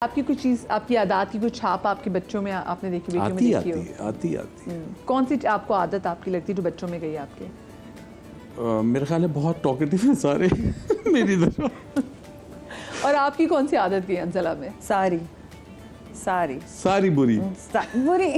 आपकी कुछ चीज़, आपकी आदत की कुछ छाप आपके बच्चों में आपने देखी, बेटियों में देखी हो? आती है। कौन सी आपको आदत आपकी लगती है जो बच्चों में गई आपके? मेरे ख्याल है बहुत टॉकेटिव हैं सारे मेरी तरह। और आपकी कौन सी आदत गई अंजला में? सारी बुरी बुरी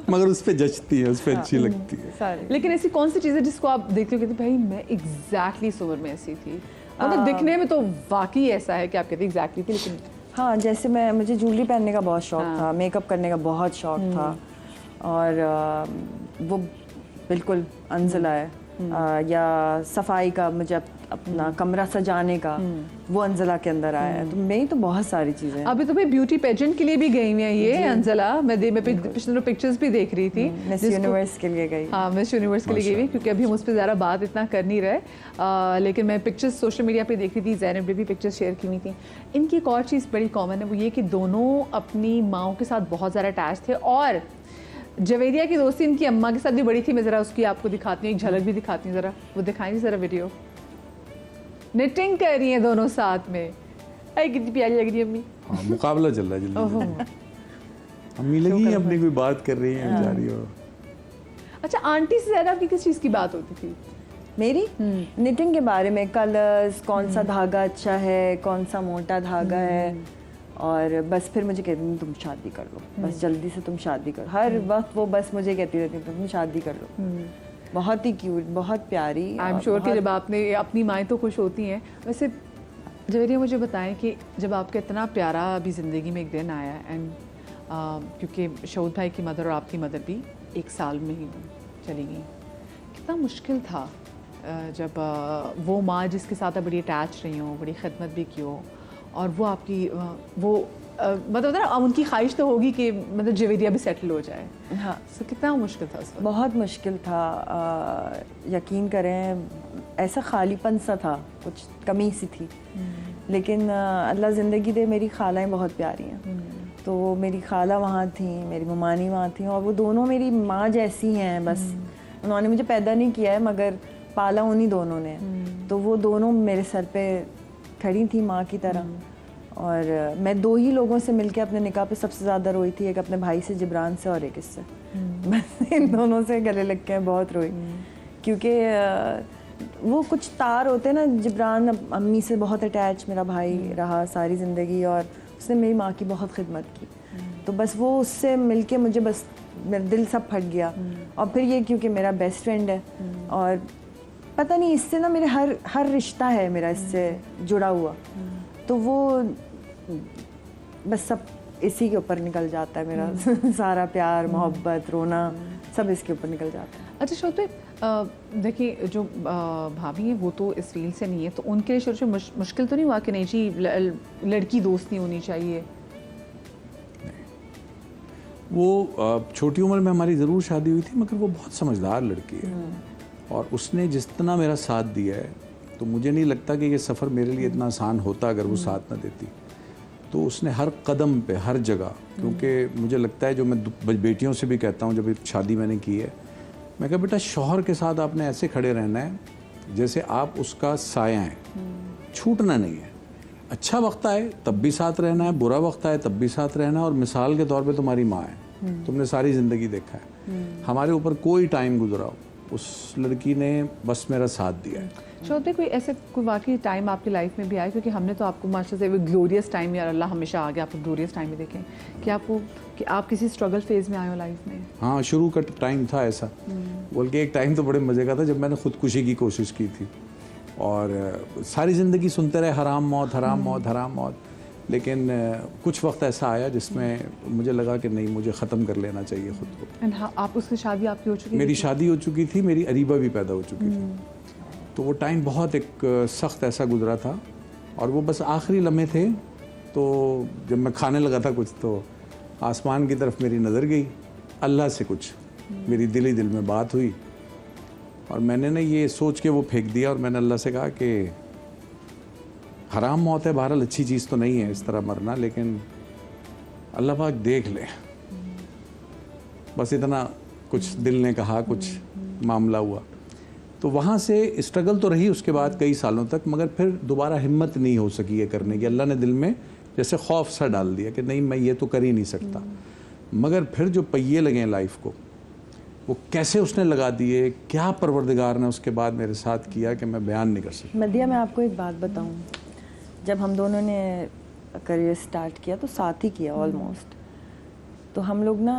मगर उस पे जचती है, उस पे अच्छी लगती है। सारी। लेकिन ऐसी कौन सी चीज़ है जिसको आप देखते हो कहते भाई मैं एग्जैक्टली इस उम्र में ऐसी थी, मतलब दिखने में तो वाकई ऐसा है कि आप कहते एग्जैक्टली थी, लेकिन हाँ, जैसे मुझे ज्वेलरी पहनने का बहुत शौक था, मेकअप करने का बहुत शौक था, और वो बिल्कुल अंजला है। या सफाई का, मुझे अपना कमरा सजाने का, वो अंजला के अंदर आया है। तो मेरी तो बहुत सारी चीज़ें। अभी तो भाई ब्यूटी पेजेंट के लिए भी गई हुई है ये अंजला। मैं पिछले पिक्चर्स भी देख रही थी, मिस यूनिवर्स के लिए गई। हाँ, मिस यूनिवर्स के लिए गई हुई, क्योंकि अभी हम उस पर ज़्यादा बात इतना कर नहीं रहे। लेकिन मैं पिक्चर्स सोशल मीडिया पे देख रही थी, ज़ैनब ने भी पिक्चर्स शेयर की हुई थी। इनकी एक और चीज़ बड़ी कॉमन है, वो ये कि दोनों अपनी माओं के साथ बहुत ज़्यादा अटैच थे। और जवेरिया की दोस्ती इनकी अम्मा के साथ भी बड़ी थी। मैं ज़रा उसकी आपको दिखाती हूँ, एक झलक भी दिखाती हूँ, ज़रा वो दिखाएंगे ज़रा वीडियो। निटिंग कर रही हैं दोनों साथ में, अरे कितनी प्यारी लग रही है अम्मी। हाँ, मुकाबला चल रहा है जल्दी। अम्मी लगी हैं अपनी कोई बात कर रही हैं बेचारी। और अच्छा, आंटी से ज़्यादा आपकी किस चीज़ की बात होती थी? मेरी निटिंग के बारे में, कलर्स, कौन सा धागा अच्छा है, कौन सा मोटा धागा है, और बस फिर मुझे कहती थी तुम शादी कर लो, बस जल्दी से तुम शादी करो। हर वक्त वो बस मुझे कहती रहती तुम शादी कर लो। बहुत ही क्यूट, बहुत प्यारी। आई एम श्योर कि जब आपने अपनी माएँ तो खुश होती हैं। वैसे जवेरिया मुझे बताएं कि जब आपका इतना प्यारा अभी ज़िंदगी में एक दिन आया, एंड क्योंकि शौद भाई की मदर और आपकी मदर भी एक साल में ही चली गई, कितना मुश्किल था जब वो माँ जिसके साथ आप बड़ी अटैच रही हो, बड़ी खिदमत भी की हो, और वो आपकी वो मतलब ना उनकी ख्वाहिश तो होगी कि मतलब जवेरिया भी सेटल हो जाए। हाँ, तो कितना मुश्किल था उस वक्त? बहुत मुश्किल था। यकीन करें, ऐसा खालीपन सा था, कुछ कमी सी थी। लेकिन अल्लाह ज़िंदगी दे, मेरी खालाएँ बहुत प्यारी हैं। तो मेरी खाला वहाँ थी, मेरी ममानी वहाँ थी, और वो दोनों मेरी माँ जैसी हैं। बस उन्होंने मुझे पैदा नहीं किया है, मगर पाला उन्हीं दोनों ने। तो वो दोनों मेरे सर पे खड़ी थी माँ की तरह। और मैं दो ही लोगों से मिलके अपने निकाह पे सबसे ज़्यादा रोई थी, एक अपने भाई से, जिब्रान से, और एक इससे। बस इन दोनों से गले लग के बहुत रोई, क्योंकि वो कुछ तार होते ना। जिब्रान अम्मी से बहुत अटैच मेरा भाई रहा सारी ज़िंदगी, और उसने मेरी माँ की बहुत खिदमत की। तो बस वो उससे मिलके मुझे बस मेरा दिल सब फट गया। और फिर ये क्योंकि मेरा बेस्ट फ्रेंड है, और पता नहीं इससे ना मेरे हर रिश्ता है मेरा इससे जुड़ा हुआ। तो वो बस सब इसी के ऊपर निकल जाता है मेरा सारा प्यार, मोहब्बत, रोना, सब इसके ऊपर निकल जाता है। अच्छा शौद भाई, देखिए जो भाभी है वो तो इस फील्ड से नहीं है, तो उनके लिए शुरू से मुश्किल तो नहीं हुआ कि नहीं जी लड़की दोस्त नहीं होनी चाहिए? वो छोटी उम्र में हमारी ज़रूर शादी हुई थी, मगर वो बहुत समझदार लड़की है, और उसने जितना मेरा साथ दिया है, तो मुझे नहीं लगता कि ये सफ़र मेरे लिए इतना आसान होता अगर वो साथ ना देती। तो उसने हर कदम पे, हर जगह, क्योंकि मुझे लगता है, जो मैं बेटियों से भी कहता हूँ जब शादी मैंने की है, मैं कहा बेटा शौहर के साथ आपने ऐसे खड़े रहना है जैसे आप उसका साया हैं, छूटना नहीं है। अच्छा वक्त आए तब भी साथ रहना है, बुरा वक्त आए तब भी साथ रहना है। और मिसाल के तौर पे तुम्हारी माँ है, तुमने सारी ज़िंदगी देखा है, हमारे ऊपर कोई टाइम गुजरा हो, उस लड़की ने बस मेरा साथ दिया है। शौद भाई, कोई ऐसे कोई वाकई टाइम आपकी लाइफ में भी आया, क्योंकि हमने तो आपको माशाल्लाह से ग्लोरियस टाइम, या अल्लाह हमेशा आगे आपको ग्लोरियस टाइम में देखें, कि आप किसी स्ट्रगल फेज़ में आए हो लाइफ में? हाँ, शुरू का टाइम था ऐसा, बल्कि एक टाइम तो बड़े मज़े का था जब मैंने ख़ुदकुशी की कोशिश की थी, और सारी ज़िंदगी सुनते रहे हराम मौत, हराम मौत, हराम मौत। लेकिन कुछ वक्त ऐसा आया जिसमें मुझे लगा कि नहीं, मुझे ख़त्म कर लेना चाहिए ख़ुद को। एंड आप उसकी शादी आपकी हो चुकी? मेरी शादी हो चुकी थी, मेरी अरीबा भी पैदा हो चुकी थी। तो वो टाइम बहुत एक सख्त ऐसा गुजरा था, और वो बस आखिरी लम्हे थे। तो जब मैं खाने लगा था कुछ, तो आसमान की तरफ मेरी नज़र गई, अल्लाह से कुछ मेरी दिल ही दिल में बात हुई, और मैंने ना ये सोच के वो फेंक दिया, और मैंने अल्लाह से कहा कि हराम मौत है, बहरहाल अच्छी चीज़ तो नहीं है इस तरह मरना, लेकिन अल्लाह पाक देख ले। बस इतना कुछ दिल ने कहा, कुछ मामला हुआ। तो वहाँ से स्ट्रगल तो रही उसके बाद कई सालों तक, मगर फिर दोबारा हिम्मत नहीं हो सकी है करने की। अल्लाह ने दिल में जैसे खौफ सा डाल दिया कि नहीं मैं ये तो कर ही नहीं सकता। मगर फिर जो पहिए लगे हैं लाइफ को, वो कैसे उसने लगा दिए, क्या परवरदिगार ने उसके बाद मेरे साथ किया कि मैं बयान नहीं कर सकता। मदिया, मैं आपको एक बात बताऊं, जब हम दोनों ने करियर स्टार्ट किया तो साथ ही किया ऑलमोस्ट, तो हम लोग ना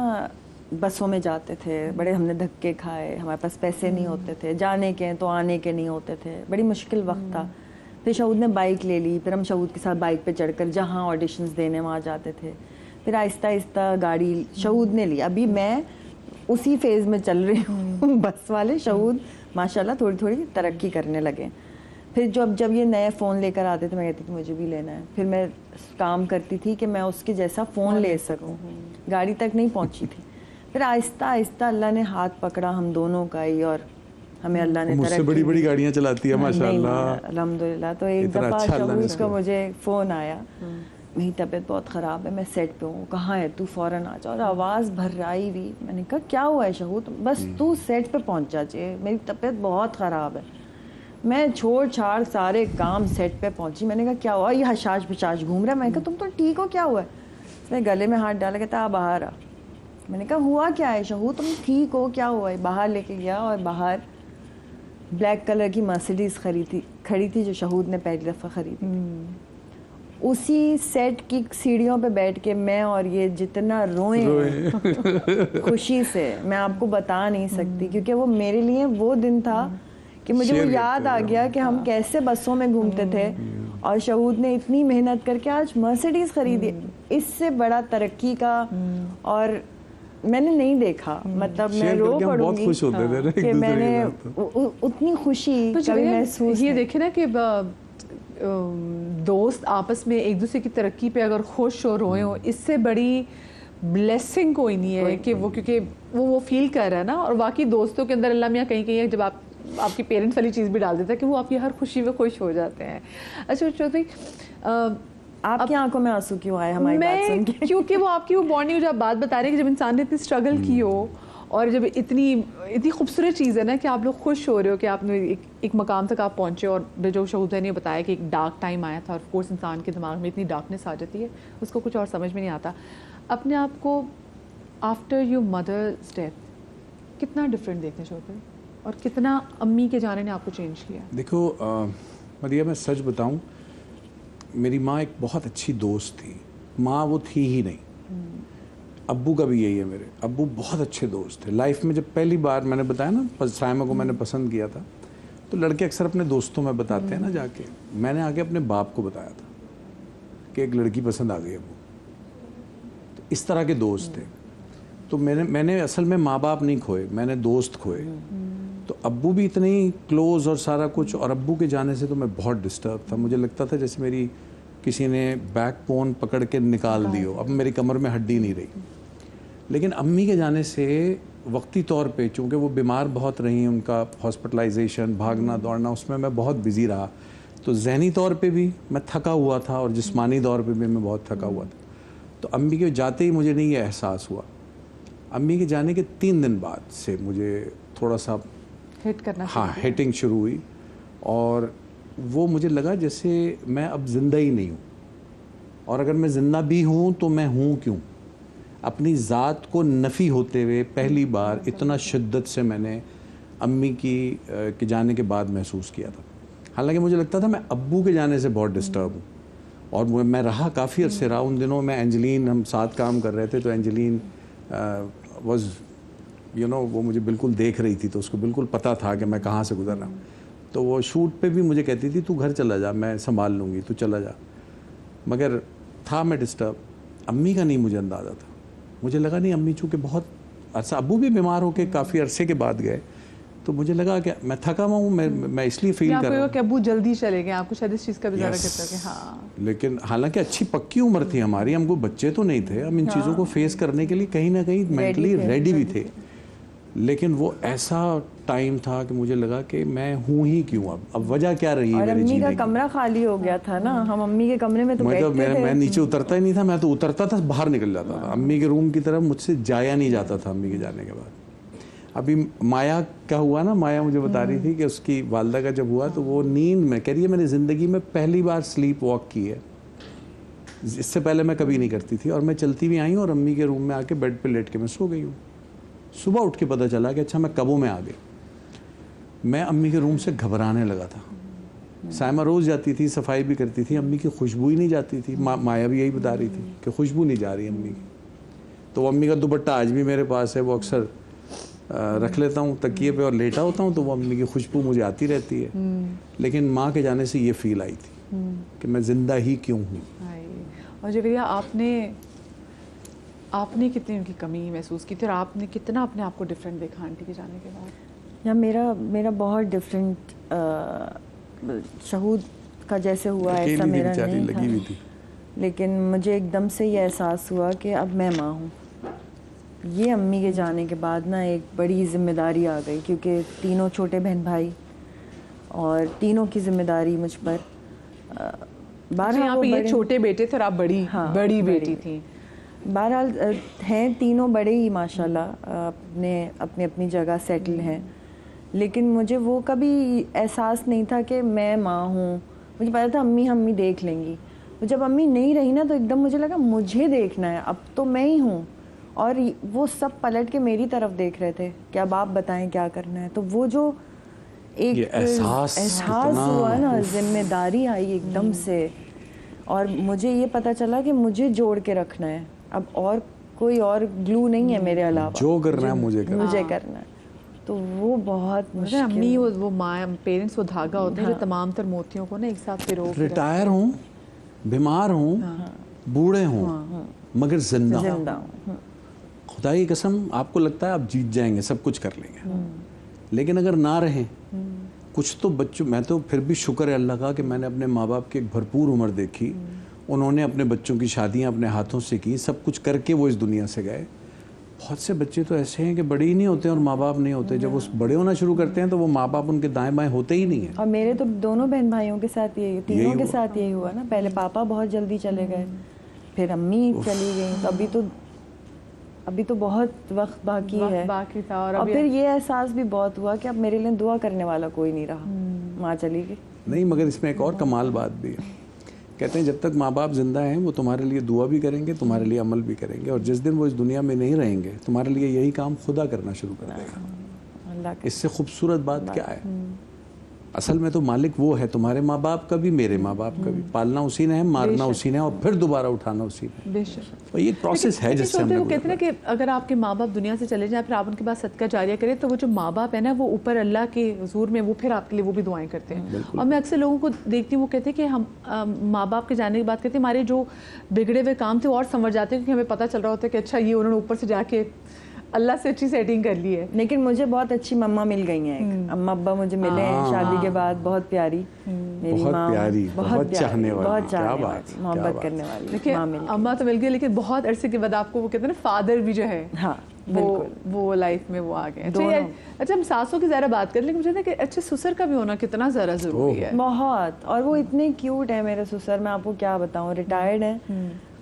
बसों में जाते थे, बड़े हमने धक्के खाए, हमारे पास पैसे नहीं होते थे, जाने के तो आने के नहीं होते थे, बड़ी मुश्किल वक्त था। फिर शहूद ने बाइक ले ली, फिर हम शहूद के साथ बाइक पे चढ़कर जहाँ ऑडिशंस देने वहाँ जाते थे। फिर आहिस्ता आहिस्ता गाड़ी शहूद ने ली, अभी मैं उसी फेज़ में चल रही हूँ बस वाले शहूद माशाल्लाह थोड़ी थोड़ी तरक्की करने लगे। फिर जब ये नए फ़ोन लेकर आते थे, मैं कहती थी मुझे भी लेना है। फिर मैं काम करती थी कि मैं उसके जैसा फ़ोन ले सकूँ, गाड़ी तक नहीं पहुँची थी। फिर आहिस्ता आहिस्ता अल्लाह ने हाथ पकड़ा हम दोनों का ही, और हमें अल्लाह ने मुझसे बड़ी बड़ी गाड़ियाँ चलाती है माशाल्लाह, अल्हम्दुलिल्लाह। तो एक इतना दफ़ा अच्छा अल्लाह ने शहूद का इसको। मुझे फ़ोन आया, मेरी तबीयत बहुत ख़राब है, मैं सेट पे हूँ, कहाँ है तू, फ़ौरन आ जा। और आवाज़ भर्राई हुई। मैंने कहा क्या हुआ है शहूद, बस तू सेट पे पहुँच जा, मेरी तबीयत बहुत ख़राब है। मैं छोड़ छाड़ सारे काम सेट पे पहुँची। मैंने कहा क्या हुआ, ये हशाश पिशाश घूम रहा है। मैंने कहा तुम तो ठीक हो, क्या हुआ है? उसने गले में हाथ डाला, कहता आ बाहर आ। मैंने कहा हुआ क्या है शहूद, तुम ठीक हो, क्या हुआ है? बाहर लेके गया और बाहर ब्लैक कलर की मर्सिडीज़ खड़ी थी जो शहूद ने पहली दफ़ा खरीदी। उसी सेट की सीढ़ियों पे बैठ के मैं और ये जितना रोए खुशी से मैं आपको बता नहीं सकती, क्योंकि वो मेरे लिए वो दिन था कि मुझे वो याद आ गया कि हम कैसे बसों में घूमते थे और शहूद ने इतनी मेहनत करके आज मर्सिडीज़ खरीदी। इससे बड़ा तरक्की का और मैंने नहीं देखा, मतलब मैं रो पड़ूंगी खुश होते थे ना कि मैंने उतनी खुशी कभी महसूस। ये देखे ना कि दोस्त आपस में एक दूसरे की तरक्की पे अगर खुश हो रोए हो, इससे बड़ी ब्लेसिंग कोई नहीं है कि वो, क्योंकि वो फील कर रहा है ना। और बाकी दोस्तों के अंदर अल्लाह मियाँ कहीं कहीं जब आपकी पेरेंट्स वाली चीज़ भी डाल देता है कि वो आपकी हर खुशी में खुश हो जाते हैं। अच्छा चौधरी, आपकी आंखों में आंसू क्यों आए हमारी बात सुन के? क्योंकि वो आपकी वो बॉन्डिंग, जब आप बात बता रहे हैं कि जब इंसान ने इतनी स्ट्रगल की हो और जब इतनी खूबसूरत चीज़ है ना कि आप लोग खुश हो रहे हो कि आपने एक मकाम तक आप पहुँचे। और जो शहूद ने बताया कि एक डार्क टाइम आया था, और ऑफ कोर्स इंसान के दिमाग में इतनी डार्कनेस आ जाती है, उसको कुछ और समझ में नहीं आता। अपने आप को आफ्टर योर मदर्स डेथ कितना डिफरेंट देखते शहूद, और कितना अम्मी के जाने ने आपको चेंज किया? देखो मदिया, मैं सच बताऊं, मेरी माँ एक बहुत अच्छी दोस्त थी। माँ वो थी ही नहीं। अब्बू का भी यही है, मेरे अब्बू बहुत अच्छे दोस्त थे। लाइफ में जब पहली बार मैंने बताया ना साइमा को मैंने पसंद किया था, तो लड़के अक्सर अपने दोस्तों में बताते हैं ना जाके, मैंने आके अपने बाप को बताया था कि एक लड़की पसंद आ गई अब्बू। तो इस तरह के दोस्त थे। तो मैंने असल में माँ बाप नहीं खोए, मैंने दोस्त खोए। तो अब्बू भी इतने ही क्लोज और सारा कुछ, और अब्बू के जाने से तो मैं बहुत डिस्टर्ब था। मुझे लगता था जैसे मेरी किसी ने बैकबोन पकड़ के निकाल दी हो, अब मेरी कमर में हड्डी नहीं रही। लेकिन अम्मी के जाने से वक्ती तौर पे, चूँकि वो बीमार बहुत रही, उनका हॉस्पिटलाइजेशन, भागना दौड़ना, उसमें मैं बहुत बिजी रहा। तो जहनी तौर पे भी मैं थका हुआ था और जिस्मानी तौर पे भी मैं बहुत थका हुआ था। तो अम्मी के जाते ही मुझे नहीं ये एहसास हुआ। अम्मी के जाने के 3 दिन बाद से मुझे थोड़ा सा हिट करना, हाँ, हिटिंग शुरू हुई। और वो मुझे लगा जैसे मैं अब ज़िंदा ही नहीं हूँ, और अगर मैं ज़िंदा भी हूँ तो मैं हूँ क्यों। अपनी ज़ात को नफ़ी होते हुए पहली बार इतना शिद्दत से मैंने अम्मी के जाने के बाद महसूस किया था। हालांकि मुझे लगता था मैं अब्बू के जाने से बहुत डिस्टर्ब हूँ, और मैं रहा काफ़ी अरसे रहा। उन दिनों में एंजलीन, हम साथ काम कर रहे थे, तो एंजलीन वाज वो मुझे बिल्कुल देख रही थी, तो उसको बिल्कुल पता था कि मैं कहाँ से गुजर रहा हूँ। तो वो शूट पे भी मुझे कहती थी तू घर चला जा, मैं संभाल लूँगी, तू चला जा। मगर था मैं डिस्टर्ब। अम्मी का नहीं मुझे अंदाज़ा था। मुझे लगा नहीं, अम्मी चूँकि बहुत अरसा, अब्बू भी बीमार होकर काफ़ी अरसे के बाद गए, तो मुझे लगा कि मैं थका हुआ हूँ, मैं इसलिए फील कर रहा हूँ कि अब्बू जल्दी चले गए, आपको शायद इस चीज़ का भी ज़्यादा कहता है कि हाँ। लेकिन हालांकि अच्छी पक्की उम्र थी हमारी, हमको बच्चे तो नहीं थे, हम इन चीज़ों को फेस करने के लिए कहीं ना कहीं मेंटली रेडी भी थे। लेकिन वो ऐसा टाइम था कि मुझे लगा कि मैं हूँ ही क्यों, अब वजह क्या रही है मेरी जीने की। अम्मी का कमरा खाली हो गया था ना, हम अम्मी के कमरे में तो बैठते थे। मैं नीचे उतरता ही नहीं था, मैं तो उतरता था बाहर निकल जाता था। अम्मी के रूम की तरफ मुझसे जाया नहीं जाता था अम्मी के जाने के बाद। अभी माया का हुआ ना, माया मुझे बता रही थी कि उसकी वालदा का जब हुआ तो वो नींद में कह रही है मैंने ज़िंदगी में पहली बार स्लीप वॉक की है। इससे पहले मैं कभी नहीं करती थी, और मैं चलती भी आई हूँ और अम्मी के रूम में आके बेड पे लेट के मैं सो गई हूँ। सुबह उठ के पता चला कि अच्छा मैं कबों में आ गई। मैं अम्मी के रूम से घबराने लगा था। साइमा रोज़ जाती थी, सफाई भी करती थी, अम्मी की खुशबू ही नहीं जाती थी। माया भी यही बता रही थी कि खुशबू नहीं जा रही अम्मी की। तो अम्मी का दुपट्टा आज भी मेरे पास है, वो अक्सर रख लेता हूँ तकिए पे और लेटा होता हूँ, तो वो अम्मी की खुशबू मुझे आती रहती है। लेकिन माँ के जाने से ये फील आई थी कि मैं ज़िंदा ही क्यों हूँ। और जवेरिया, आपने कितनी उनकी कमी महसूस की थी और आपने कितना अपने आप को डिफरेंट देखा आंटी के जाने के बाद? या मेरा बहुत डिफरेंट शहूद का जैसे हुआ ऐसा मेरा नहीं लगी हुई थी। लेकिन मुझे एकदम से ये एहसास हुआ कि अब मैं माँ हूँ। ये अम्मी के जाने के बाद ना एक बड़ी जिम्मेदारी आ गई, क्योंकि तीनों छोटे बहन भाई और तीनों की जिम्मेदारी मुझ पर। यहाँ पे ये छोटे बेटे थे और आप बड़ी बेटी थी। बहरहाल हैं तीनों बड़े ही माशाल्लाह, अपने अपनी जगह सेटल हैं। लेकिन मुझे वो कभी एहसास नहीं था कि मैं माँ हूँ। मुझे पता था अम्मी देख लेंगी। जब अम्मी नहीं रही ना, तो एकदम मुझे लगा मुझे देखना है, अब तो मैं ही हूँ। और वो सब पलट के मेरी तरफ देख रहे थे कि अब आप बताएं क्या करना है। तो वो जो एक एहसास हुआ ना, जिम्मेदारी आई एकदम से, और मुझे ये पता चला कि मुझे जोड़ के रखना है। अब और कोई और ग्लू नहीं है मेरे अलावा, जो करना है मुझे करना है। तो वो बहुत मुश्किल। अम्मी वो माँ पेरेंट्स वो धागा होते हैं जो तमाम तर मोतियों को ना एक साथ पिरो। रिटायर हूँ, बीमार हूँ, बूढ़े हूँ, मगर जिंदा हूँ। खुदा की कसम, आपको लगता है आप जीत जाएंगे, सब कुछ कर लेंगे, लेकिन अगर ना रहें कुछ तो बच्चों, मैं तो फिर भी शुक्र है अल्लाह का कि मैंने अपने माँ बाप की एक भरपूर उम्र देखी। उन्होंने अपने बच्चों की शादियाँ अपने हाथों से की, सब कुछ करके वो इस दुनिया से गए। बहुत से बच्चे तो ऐसे हैं कि बड़े ही नहीं होते और माँ बाप नहीं होते। जब वो बड़े होना शुरू करते हैं तो वो माँ बाप उनके दाएं बाएं होते ही नहीं है। और मेरे तो दोनों बहन भाइयों के साथ तीनों के साथ यही हुआ ना। पहले पापा बहुत जल्दी चले गए, फिर अम्मी चली गई। तो अभी तो बहुत वक्त बाकी था। और फिर ये एहसास भी बहुत हुआ कि अब मेरे लिए दुआ करने वाला कोई नहीं रहा। माँ चली गई। नहीं, मगर इसमें एक और कमाल बात भी है। कहते हैं जब तक माँ बाप जिंदा हैं वो तुम्हारे लिए दुआ भी करेंगे, तुम्हारे लिए अमल भी करेंगे, और जिस दिन वो इस दुनिया में नहीं रहेंगे तुम्हारे लिए यही काम खुदा करना शुरू कर देगा। इससे खूबसूरत बात क्या है? असल में तो मालिक वो है, तुम्हारे माँ बाप का भी, मेरे माँ बाप का भी। पालना उसी ने है, मारना उसी ने, और फिर दोबारा उठाना उसी ने। बेशक। और ये प्रोसेस है जिससे हम कहते हैं कि अगर आपके माँ बाप दुनिया से चले जाए, फिर आप उनके पास सदका जारिया करें, तो वो जो माँ बाप है ना, वो ऊपर अल्लाह के हुजूर में वो फिर आपके लिए वो भी दुआएं करते हैं। और मैं अक्सर लोगों को देखती हूँ, वो कहते हैं कि हम माँ बाप के जाने के बाद कहते हैं हमारे जो बिगड़े हुए काम थे और संवर जाते हैं, क्योंकि हमें पता चल रहा होता है कि अच्छा ये उन्होंने ऊपर से जाके अल्लाह से अच्छी सेटिंग कर ली है। लेकिन मुझे बहुत अच्छी मम्मा मिल गई हैं। अम्मा अब्बा मुझे मिले हैं शादी के बाद, बहुत प्यारी मेरी माँ, बहुत चाहने वाली, मोहब्बत करने वाली। देखिए अम्मा तो मिल गई, लेकिन बहुत अरसे के बाद आपको वो कहते हैं ना फादर भी जो है, वो लाइफ में वो आ गए। अच्छा हम सासों की ज़रा बात कर, लेकिन मुझे ना कि अच्छे ससुर का भी होना कितना ज़रा ज़रूरी है। बहुत। और वो इतने क्यूट है मेरे ससुर, मैं आपको क्या बताऊँ। रिटायर्ड हैं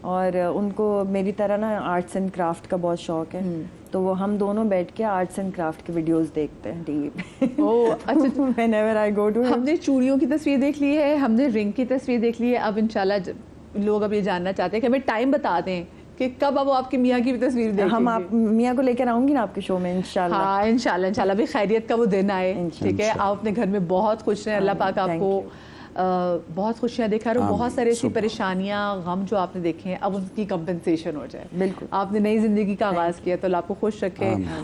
और उनको मेरी तरह ना आर्ट्स एंड क्राफ्ट का बहुत शौक है। तो वो हम दोनों बैठ के आर्ट्स एंड क्राफ्ट के वीडियोस देखते हैं टीवी पे। ओह अच्छा। Whenever I go to हमने चूड़ियों की तस्वीर देख ली है, हमने रिंग की तस्वीर देख ली है। अब इंशाल्लाह लोग अब ये जानना चाहते हैं कि हमें टाइम बता दें कि कब अब वो आपकी मियाँ की भी तस्वीर देखेंगे। हम आप मियाँ को लेकर आऊंगी ना आपके शो में इंशाल्लाह। हाँ इंशाल्लाह भी खैरियत का वो दिन आए। ठीक है, आप अपने घर में बहुत खुश रहें, अल्लाह पाक आपको बहुत खुशियाँ दिखा रहे हो। बहुत सारी ऐसी परेशानियाँ, गम जो आपने देखे हैं, अब उनकी कंपनसेशन हो जाए। बिल्कुल। आपने नई जिंदगी का आगाज़ किया, तो अल्लाह आपको खुश रखे।